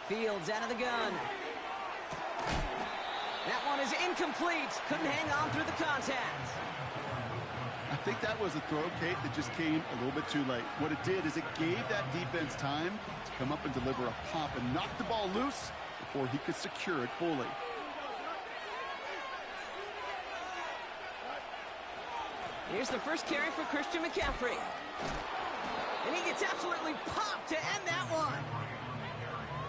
Fields out of the gun. That one is incomplete. Couldn't hang on through the contact. I think that was a throw, Kate, that just came a little bit too late. What it did is it gave that defense time to come up and deliver a pop and knock the ball loose before he could secure it fully. Here's the first carry for Christian McCaffrey. And he gets absolutely popped to end that one.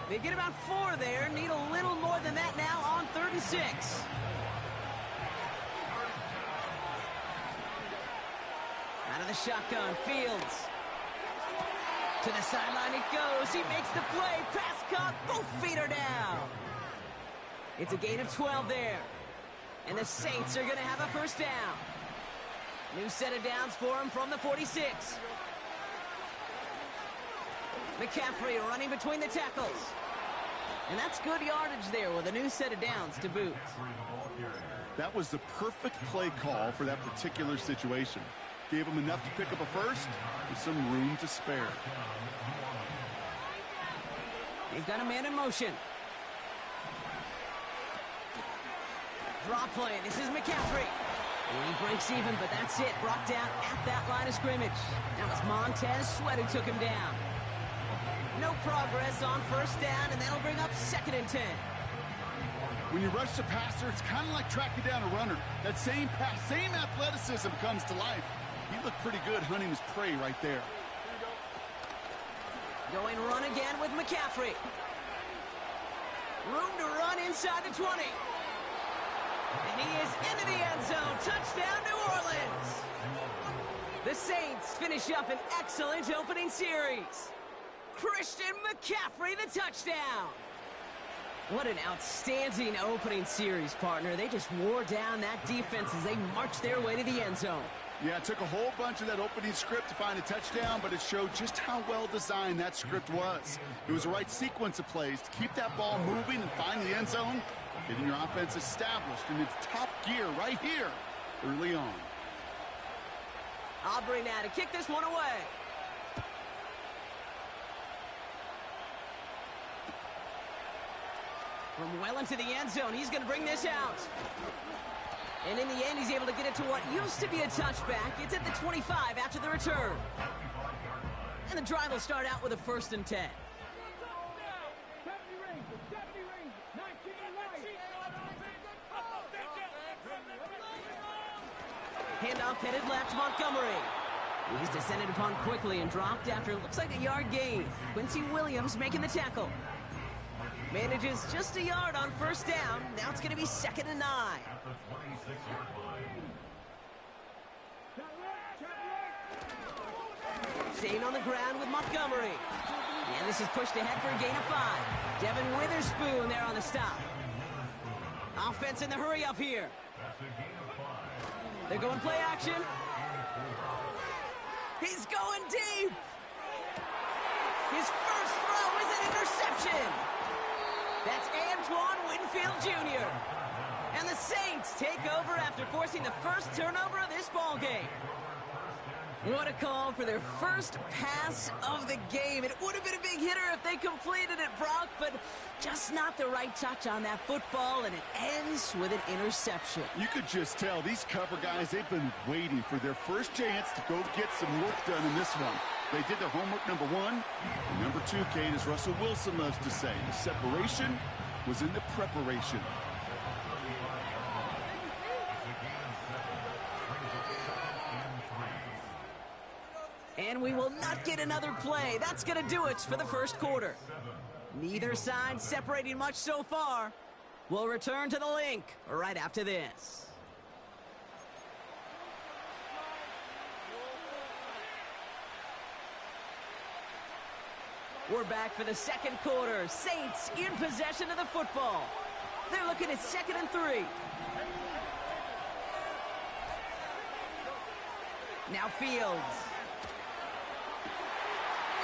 They get about 4 there. Need a little more than that now on 3rd and 6. Out of the shotgun, Fields. To the sideline it goes. He makes the play. Pass caught. Both feet are down. It's a gain of 12 there. And the Saints are going to have a first down. New set of downs for him from the 46. McCaffrey running between the tackles. And that's good yardage there with a new set of downs to boot. That was the perfect play call for that particular situation. Gave him enough to pick up a first with some room to spare. They've got a man in motion. Draw play. This is McCaffrey. And he breaks even, but that's it. Brought down at that line of scrimmage. That was Montez Sweat who took him down. No progress on first down, and that'll bring up 2nd and 10. When you rush the passer, it's kind of like tracking down a runner. That same pass, same athleticism comes to life. He looked pretty good hunting his prey right there. Going run again with McCaffrey. Room to run inside the 20. And he is into the end zone. Touchdown, New Orleans. The Saints finish up an excellent opening series. Christian McCaffrey, the touchdown. What an outstanding opening series, partner. They just wore down that defense as they marched their way to the end zone. Yeah, it took a whole bunch of that opening script to find a touchdown, but it showed just how well designed that script was. It was the right sequence of plays to keep that ball moving and find the end zone, getting your offense established in its top gear right here early on. Aubrey now to kick this one away. From well into the end zone, he's going to bring this out. And in the end, he's able to get it to what used to be a touchback. It's at the 25 after the return. And the drive will start out with a 1st and 10. Handoff headed left, Montgomery. He's descended upon quickly and dropped after it looks like a yard gain. Quincy Williams making the tackle. Manages just a yard on first down. Now it's going to be 2nd and 9. Staying on the ground with Montgomery. And this is pushed ahead for a gain of 5. Devin Witherspoon there on the stop. Offense in the hurry up here. They're going play action. He's going deep. His first throw is an interception. That's Antoine Winfield Jr. And the Saints take over after forcing the first turnover of this ball game. What a call for their first pass of the game. It would have been a big hitter if they completed it, Brock, but just not the right touch on that football, and it ends with an interception. You could just tell these cover guys, they've been waiting for their first chance to go get some work done in this one. They did their homework, number 1. And number 2, Kate, as Russell Wilson loves to say, the separation was in the preparation. And we will not get another play. That's going to do it for the first quarter. Neither side separating much so far. We'll return to the link right after this. We're back for the second quarter. Saints in possession of the football. They're looking at 2nd and 3. Now Fields.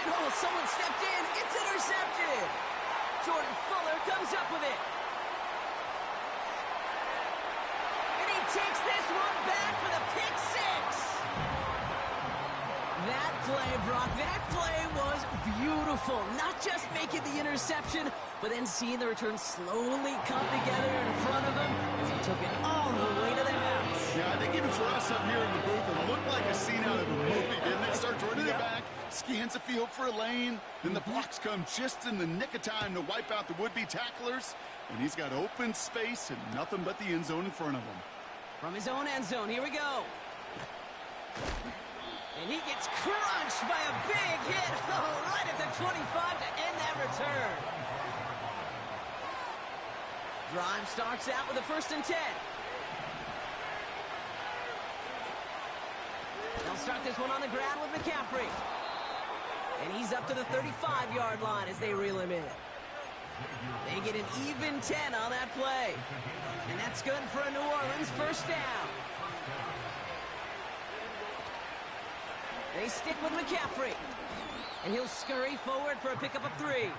And oh, someone stepped in. It's intercepted. Jordan Fuller comes up with it. And he takes this one back for the pick 6. That play, Brock, that play was beautiful. Not just making the interception, but then seeing the return slowly come together in front of him as he took it all the way to the house. Yeah, I think even for us up here in the booth, it looked like a scene out of a movie, didn't it? Starts running it back, scans the field for a lane, then the blocks come just in the nick of time to wipe out the would-be tacklers, and he's got open space and nothing but the end zone in front of him. From his own end zone, here we go. And he gets crunched by a big hit right at the 25 to end that return. Drive starts out with a 1st and 10. They'll start this one on the ground with McCaffrey. And he's up to the 35-yard line as they reel him in. They get an even 10 on that play. And that's good for a New Orleans 1st down. They stick with McCaffrey. And he'll scurry forward for a pickup of 3.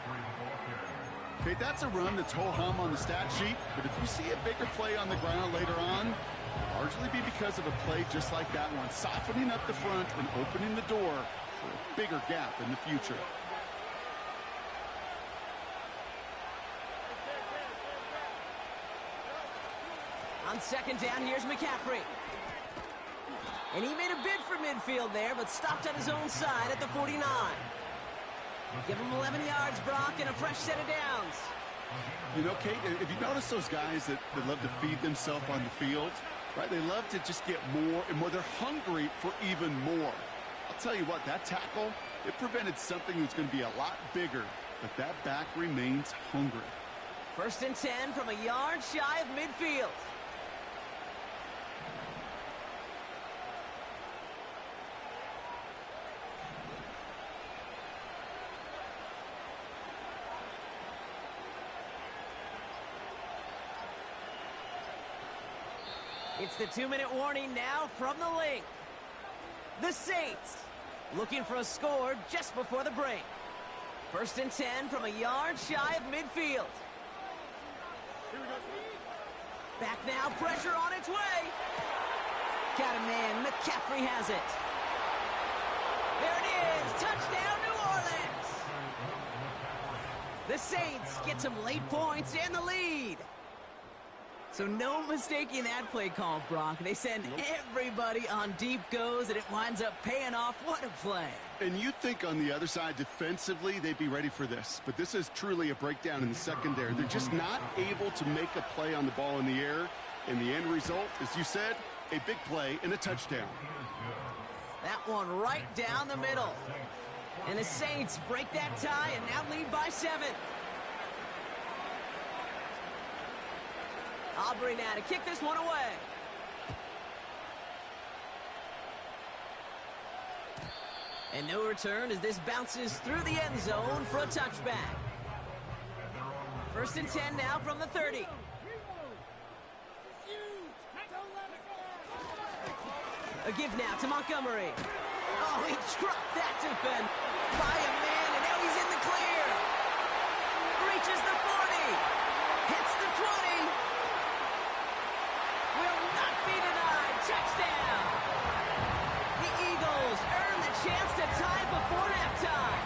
Okay, that's a run that's ho-hum on the stat sheet, but if you see a bigger play on the ground later on, it'll largely be because of a play just like that one, softening up the front and opening the door for a bigger gap in the future. On 2nd down, here's McCaffrey. And he made a bid for midfield there, but stopped on his own side at the 49. Give him 11 yards, Brock, and a fresh set of downs. You know, Kate, if you notice those guys that love to feed themselves on the field, right, they love to just get more and more. They're hungry for even more. I'll tell you what, that tackle, it prevented something that's going to be a lot bigger, but that back remains hungry. 1st and 10 from a yard shy of midfield. It's the 2-minute warning now from the link. The Saints looking for a score just before the break. 1st and 10 from a yard shy of midfield. Back now, pressure on its way. Got a man, McCaffrey has it. There it is, touchdown New Orleans. The Saints get some late points in the lead. So no mistaking that play call, Brock. They send everybody on deep goes, and it winds up paying off. What a play. And you'd think on the other side, defensively, they'd be ready for this. But this is truly a breakdown in the secondary. They're just not able to make a play on the ball in the air. And the end result, as you said, a big play and a touchdown. That one right down the middle. And the Saints break that tie and now lead by 7. Aubrey now to kick this one away. And no return as this bounces through the end zone for a touchback. 1st and 10 now from the 30. A give now to Montgomery. Oh, he dropped that defend by a man, and now he's in the clear. Reaches the 40. Hits the 20. Will not be denied. Touchdown. The Eagles earn the chance to tie before halftime.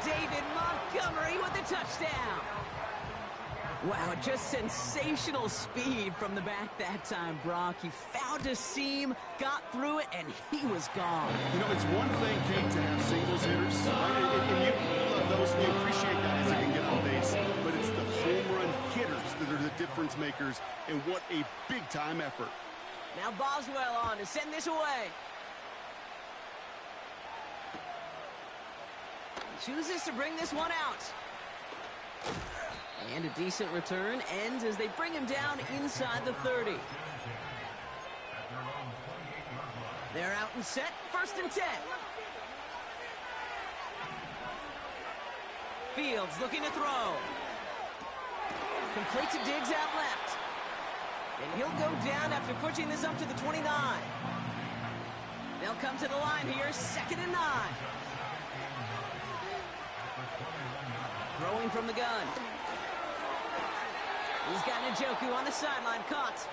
David Montgomery with the touchdown. Wow, just sensational speed from the back that time, Brock. He found a seam, got through it, and he was gone. You know, it's one thing, Kate, to have singles hitters, right? And you love those, and you appreciate guys that can get on base. But it's the home run hitters that are the difference makers, and what a big-time effort. Now Boswell on to send this away. Chooses to bring this one out. And a decent return ends as they bring him down inside the 30. They're out and set, 1st and 10. Fields looking to throw. Complete to Diggs out left. And he'll go down after pushing this up to the 29. They'll come to the line here, 2nd and 9. Throwing from the gun. He's got Njoku on the sideline, caught.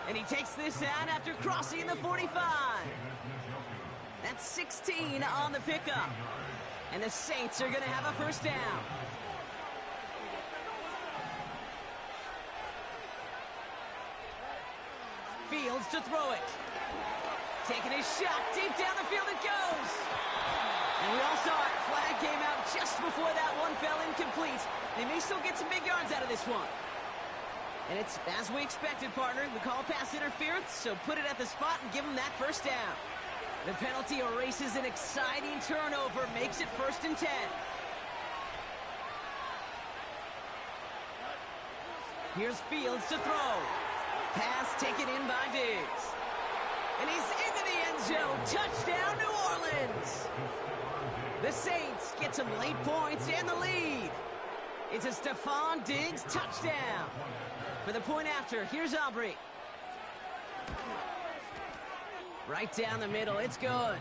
And he takes this out after crossing the 45. That That's 16 on the pickup. And the Saints are going to have a first down. Fields to throw it. Taking his shot. Deep down the field it goes. And we all saw it. Flag came out just before that one fell incomplete. They may still get some big yards out of this one. And it's as we expected, partner. We call pass interference, so put it at the spot and give them that first down. The penalty erases an exciting turnover, makes it 1st and 10. Here's Fields to throw. Pass taken in by Diggs. And he's into the end zone. Touchdown, New Orleans. The Saints get some late points and the lead. It's a Stephon Diggs touchdown. For the point after, here's Aubrey. Right down the middle, it's good.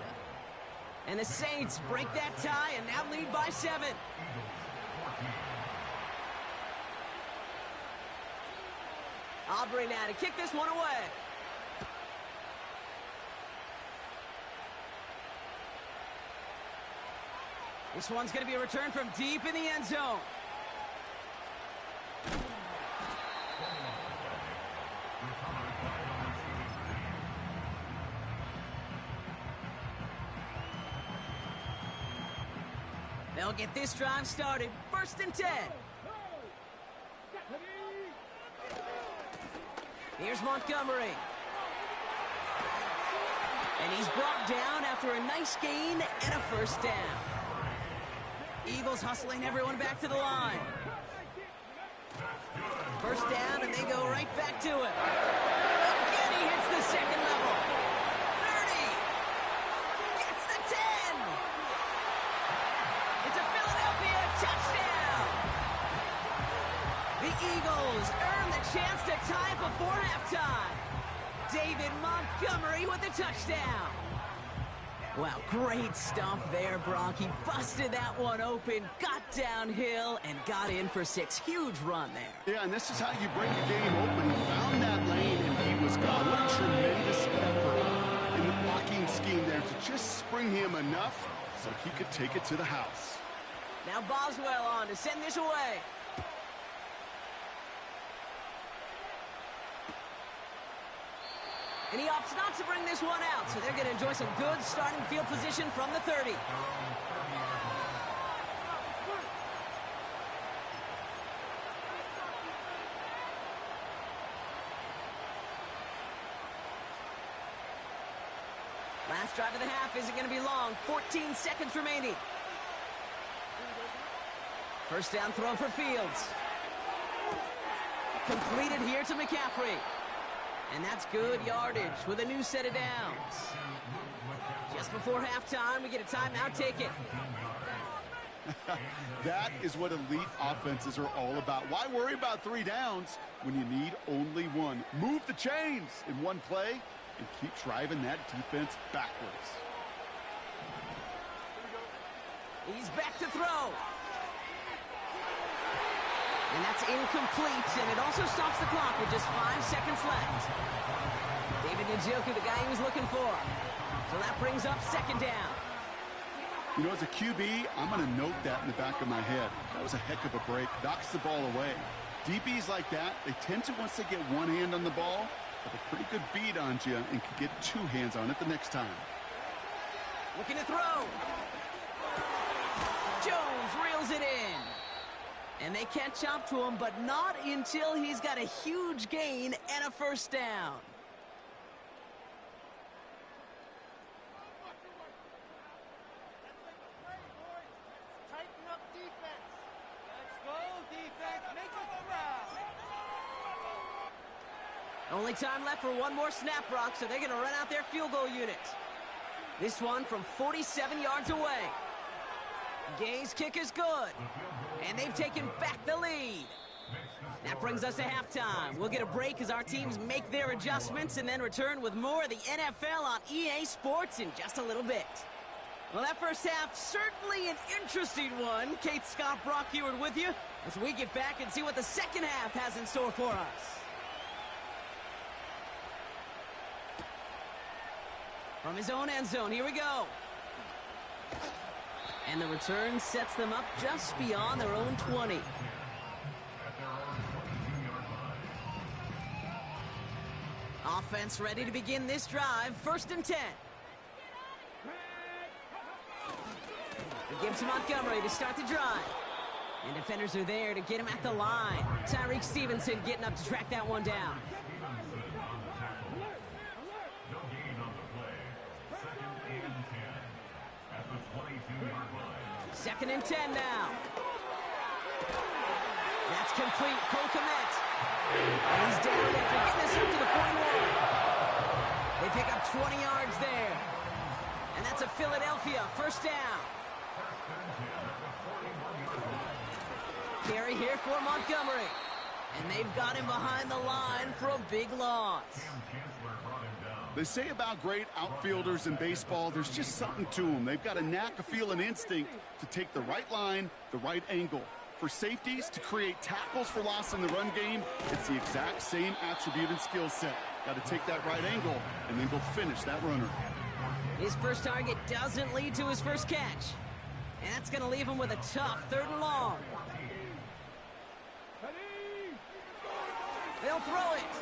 And the Saints break that tie and now lead by 7. Aubrey now to kick this one away. This one's going to be a return from deep in the end zone. They'll get this drive started. 1st and 10. Here's Montgomery. And he's brought down after a nice gain and a first down. Eagles hustling everyone back to the line. First down, and they go right back to it. Again, he hits the second level. 30. Gets the 10. It's a Philadelphia touchdown. The Eagles earn the chance to tie it before halftime. David Montgomery with the touchdown. Wow, great stuff there, Brock. He busted that one open, got downhill, and got in for 6. Huge run there. Yeah, and this is how you break a game open. He found that lane, and he was gone. What a tremendous effort in the blocking scheme there to just spring him enough so he could take it to the house. Now Boswell on to send this away. And he opts not to bring this one out, so they're going to enjoy some good starting field position from the 30. Last drive of the half isn't going to be long. 14 seconds remaining. First down throw for Fields. Completed here to McCaffrey. And that's good yardage with a new set of downs. Just before halftime, we get a timeout. Take it. That is what elite offenses are all about. Why worry about 3 downs when you need only 1? Move the chains in one play and keep driving that defense backwards. He's back to throw. And that's incomplete, and it also stops the clock with just 5 seconds left. David Njoku, the guy he was looking for. So that brings up 2nd down. You know, as a QB, I'm going to note that in the back of my head. That was a heck of a break. Knocks the ball away. DBs like that, they tend to, once they get one hand on the ball, have a pretty good beat on you and can get 2 hands on it the next time. Looking to throw. Jones reels it in. And they catch up to him, but not until he's got a huge gain and a first down. Tighten up defense. Let's go, defense. Make us proud. Only time left for one more snap, Brock, so they're going to run out their field goal unit. This one from 47 yards away. Gay's kick is good. And they've taken back the lead. That brings us to halftime. We'll get a break as our teams make their adjustments and then return with more of the NFL on EA Sports in just a little bit. Well, that first half, certainly an interesting one. Kate Scott, Brock Heward with you as we get back and see what the second half has in store for us. From his own end zone, here we go. And the return sets them up just beyond their own 20. Offense ready to begin this drive. 1st and 10. It gives to Montgomery to start the drive. And defenders are there to get him at the line. Tyreek Stevenson getting up to track that one down. Second and 10 now. That's complete. Cole Kmet. And he's down after getting this up to the 41. They pick up 20 yards there. And that's a Philadelphia 1st down. Carry here for Montgomery. And they've got him behind the line for a big loss. They say about great outfielders in baseball, there's just something to them. They've got a knack, a feel, an instinct to take the right line, the right angle. For safeties, to create tackles for loss in the run game, it's the exact same attribute and skill set. Got to take that right angle and then go finish that runner. His first target doesn't lead to his first catch. And that's going to leave him with a tough 3rd and long. They'll throw it.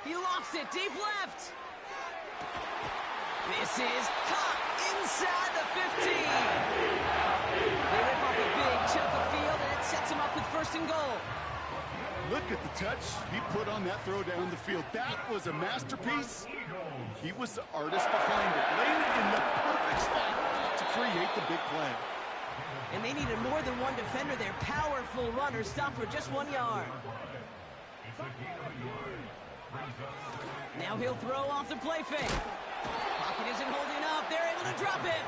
He lofts it deep left. This is caught inside the 15. They rip off a big chunk of field, and it sets him up with 1st and goal. Look at the touch he put on that throw down the field. That was a masterpiece. He was the artist behind it, laying it in the perfect spot to create the big play. And they needed more than one defender there. Powerful runner stopped for just 1 yard. Now he'll throw off the play fake. Pocket isn't holding up. They're able to drop it.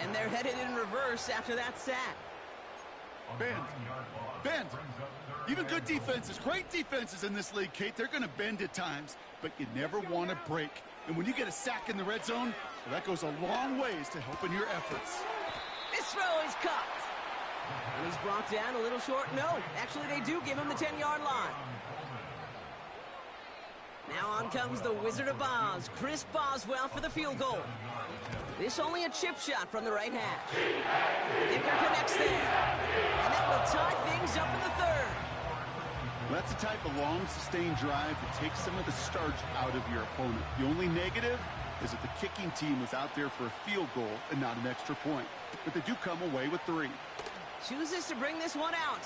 And they're headed in reverse after that sack. Bend. Even good defenses, great defenses in this league, Kate, they're going to bend at times, but you never want to break. And when you get a sack in the red zone, well, that goes a long ways to helping your efforts. This throw is caught. And he's brought down a little short. No, actually they do give him the 10-yard line. Now on comes the Wizard of Oz, Chris Boswell for the field goal. This only a chip shot from the right hash. Dicker connects there. And that will tie things up in the 3rd. Well, that's the type of long, sustained drive that takes some of the starch out of your opponent. The only negative is that the kicking team was out there for a field goal and not an extra point. But they do come away with 3. Chooses to bring this one out.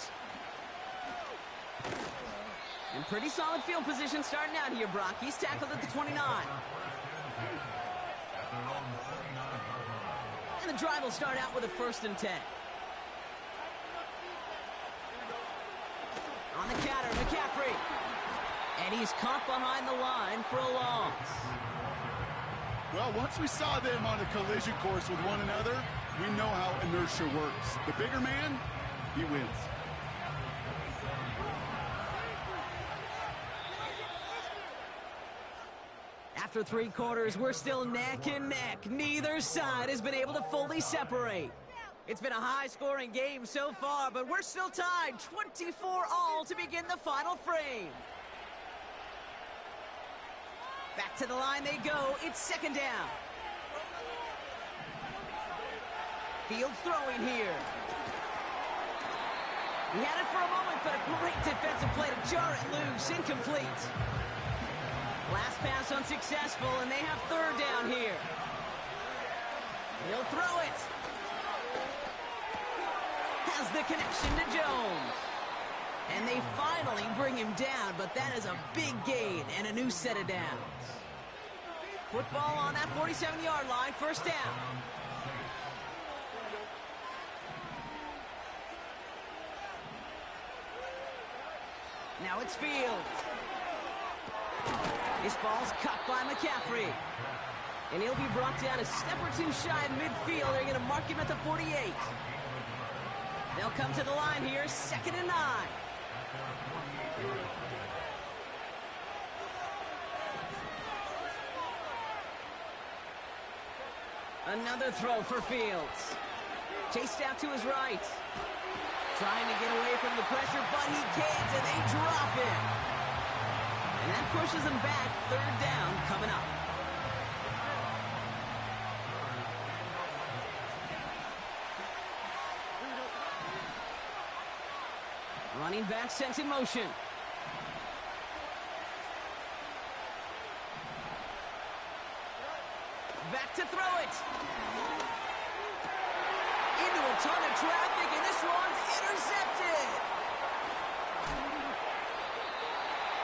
And pretty solid field position starting out here, Brock. He's tackled at the 29. And the drive will start out with a 1st and 10. On the counter, McCaffrey. And he's caught behind the line for a loss. Well, once we saw them on a collision course with one another, we know how inertia works. The bigger man, he wins. After 3 quarters, we're still neck and neck. Neither side has been able to fully separate. It's been a high-scoring game so far, but we're still tied 24-all to begin the final frame. Back to the line they go. It's 2nd down. Fields throwing here. He had it for a moment, but a great defensive play to jar it loose. Incomplete. Last pass unsuccessful, and they have 3rd down here. He'll throw it. Has the connection to Jones. And they finally bring him down, but that is a big gain and a new set of downs. Football on that 47-yard line, 1st down. Now it's Fields. This ball's cut by McCaffrey. And he'll be brought down a step or 2 shy of midfield. They're going to mark him at the 48. They'll come to the line here, 2nd and 9. Another throw for Fields. Chased out to his right. Trying to get away from the pressure, but he can't, and they drop him. And that pushes him back. 3rd down coming up. Running back sent in motion. Back to throw it. Into a ton of traffic, and this one's intercepted.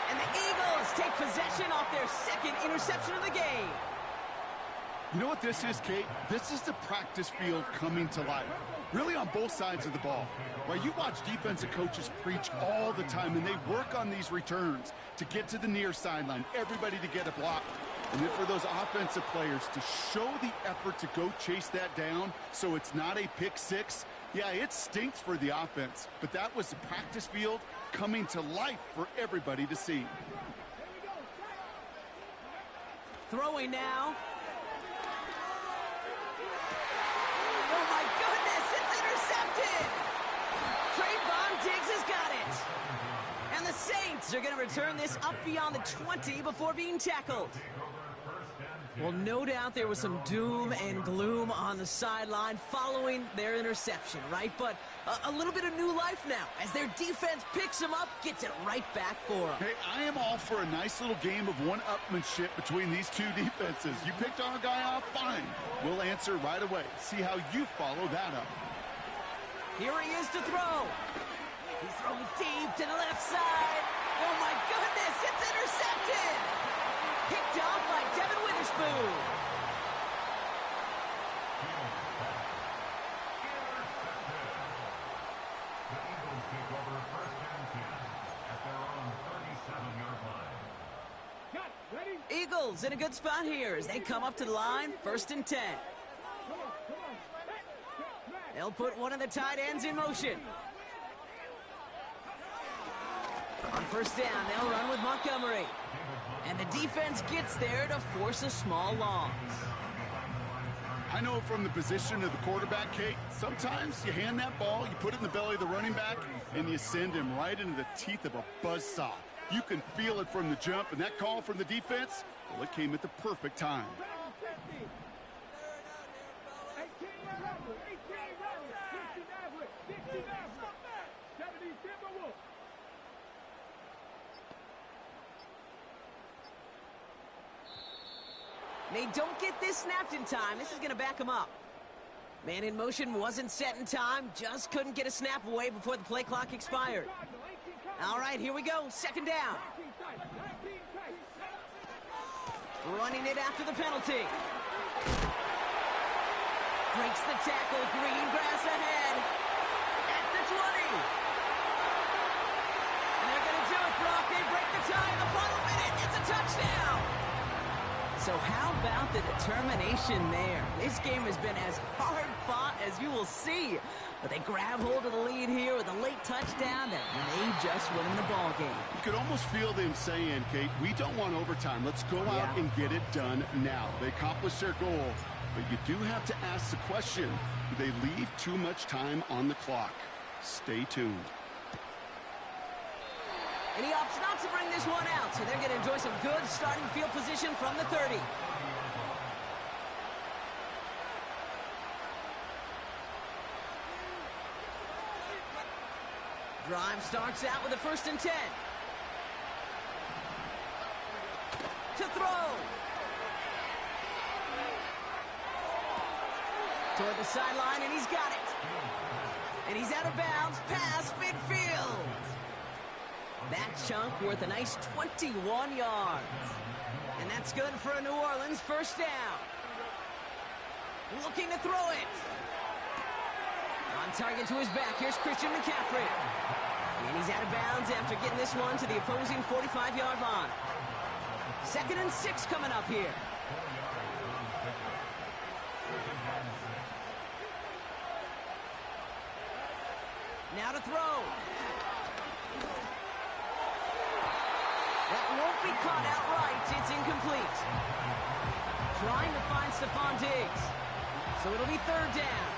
And the Eagles take possession off their second interception of the game. You know what this is, Kate? This is the practice field coming to life. Really on both sides of the ball. Right, you watch defensive coaches preach all the time, and they work on these returns to get to the near sideline, everybody to get a block. And then for those offensive players to show the effort to go chase that down so it's not a pick six, yeah, it stinks for the offense. But that was the practice field coming to life for everybody to see. Throwing now. Oh, my goodness, it's intercepted. Trayvon Diggs has got it. And the Saints are going to return this up beyond the 20 before being tackled. Well, no doubt there was some doom and gloom on the sideline following their interception, right? But a little bit of new life now as their defense picks them up, gets it right back for them. Hey, I am all for a nice little game of one-upmanship between these two defenses. You picked our guy off, fine. We'll answer right away. See how you follow that up. Here he is to throw. He's throwing deep to the left side. Oh, my goodness, it's intercepted. Picked off by Devin Witherspoon. Eagles in a good spot here as they come up to the line, 1st and 10. They'll put one of the tight ends in motion. On 1st down, they'll run with Montgomery. And the defense gets there to force a small loss. I know from the position of the quarterback, Kate, sometimes you hand that ball, you put it in the belly of the running back, and you send him right into the teeth of a buzzsaw. You can feel it from the jump, and that call from the defense, well, it came at the perfect time. They don't get this snapped in time. This is going to back them up. Man in motion wasn't set in time. Just couldn't get a snap away before the play clock expired. All right, here we go. 2nd down. Running it after the penalty. Breaks the tackle. Green grass ahead. At the 20. And they're going to do it, Brock. They break the tie in the final minute. It's a touchdown. So how about the determination there? This game has been as hard fought as you will see. But they grab hold of the lead here with a late touchdown that may just win the ball game. You could almost feel them saying, Kate, we don't want overtime. Let's go out and get it done now. They accomplished their goal, but you do have to ask the question, do they leave too much time on the clock? Stay tuned. And he opts not to bring this one out, so they're going to enjoy some good starting field position from the 30. Drive starts out with a 1st and 10. To throw. Toward the sideline, and he's got it. And he's out of bounds past midfield. That chunk worth a nice 21 yards. And that's good for a New Orleans 1st down. Looking to throw it. On target to his back, here's Christian McCaffrey. And he's out of bounds after getting this one to the opposing 45-yard line. 2nd and 6 coming up here. Now to throw. That won't be caught outright. It's incomplete. Trying to find Stephon Diggs. So it'll be 3rd down.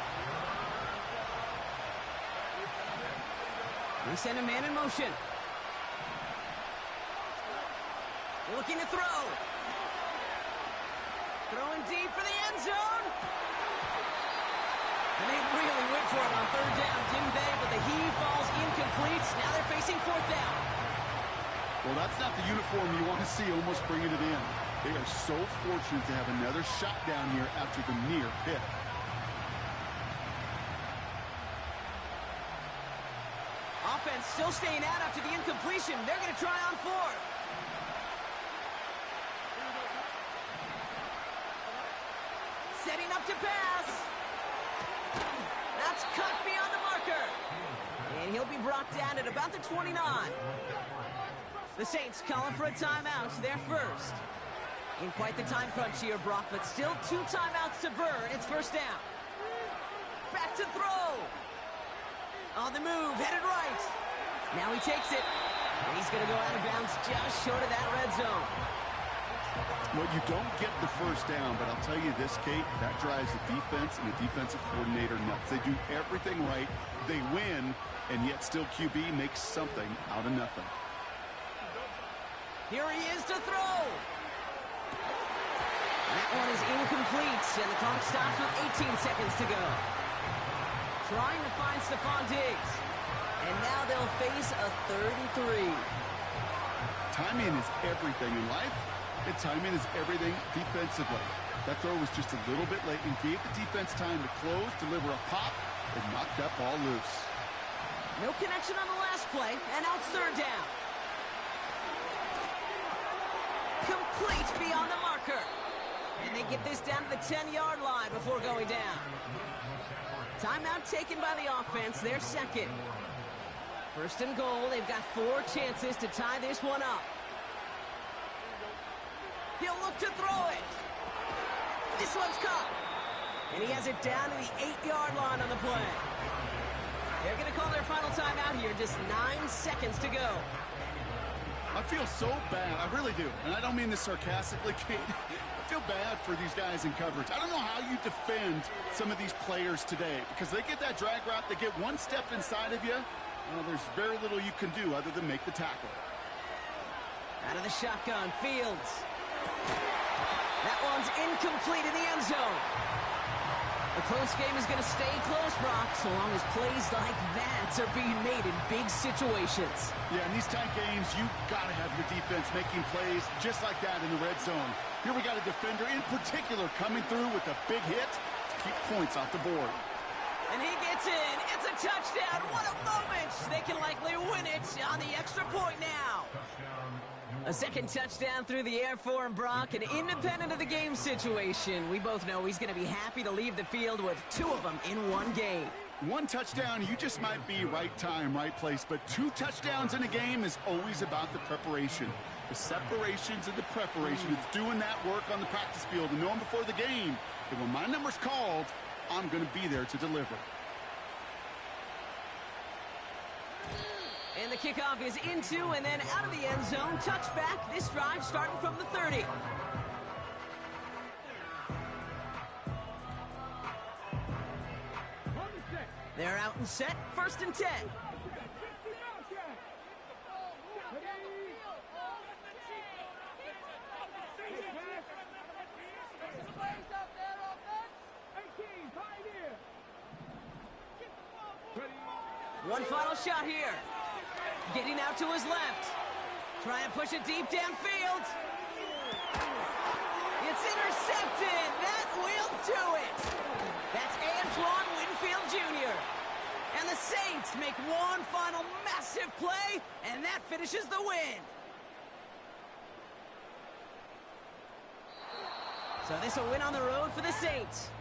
They send a man in motion. Looking to throw. Throwing deep for the end zone. And they really went for it on 3rd down, didn't they? But the heave falls incomplete. Now they're fourth down. Well, that's not the uniform you want to see almost bringing it in. They are so fortunate to have another shot down here after the near pick. Offense still staying out after the incompletion. They're going to try on fourth. Setting up to pass. That's cut beyond the marker. And he'll be brought down at about the 29. The Saints calling for a timeout. They're first. In quite the time crunch here, Brock, but still 2 timeouts to burn. It's first down. Back to throw. On the move, headed right. Now he takes it. And he's going to go out of bounds just short of that red zone. Well, you don't get the first down, but I'll tell you this, Kate, that drives the defense and the defensive coordinator nuts. They do everything right. They win, and yet still QB makes something out of nothing. Here he is to throw. That one is incomplete, and the clock stops with 18 seconds to go. Trying to find Stephon Diggs. And now they'll face a 3rd and 3. Timing is everything in life, and timing is everything defensively. That throw was just a little bit late and gave the defense time to close, deliver a pop, and knock that ball loose. No connection on the last play, and now it's 3rd down. Complete beyond the marker. And they get this down to the 10-yard line before going down. Timeout taken by the offense, their second. 1st and goal, they've got 4 chances to tie this one up. He'll look to throw it. This one's caught. And he has it down to the 8-yard line on the play. They're going to call their final timeout here, just 9 seconds to go. I feel so bad, I really do, and I don't mean this sarcastically, Kate. I feel bad for these guys in coverage. I don't know how you defend some of these players today, because they get that drag route, they get one step inside of you, well, there's very little you can do other than make the tackle. Out of the shotgun, Fields. That one's incomplete in the end zone. The close game is going to stay close, Brock, so long as plays like that are being made in big situations. Yeah, in these tight games, you got to have your defense making plays just like that in the red zone. Here we got a defender in particular coming through with a big hit to keep points off the board. And he gets in. It's a touchdown. What a moment. They can likely win it on the extra point now. A second touchdown through the air for him, Brock, and independent of the game situation, we both know he's going to be happy to leave the field with 2 of them in one game. 1 touchdown, you just might be right time, right place, but 2 touchdowns in a game is always about the preparation. The separations and the preparation. It's doing that work on the practice field and knowing before the game that when my number's called, I'm going to be there to deliver. And the kickoff is into and then out of the end zone. Touchback. This drive starting from the 30. They're out and set. 1st and 10. One final shot here. Getting out to his left. Trying to push it deep downfield. It's intercepted. That will do it. That's Antoine Winfield Jr. And the Saints make one final massive play, and that finishes the win. So this a win on the road for the Saints.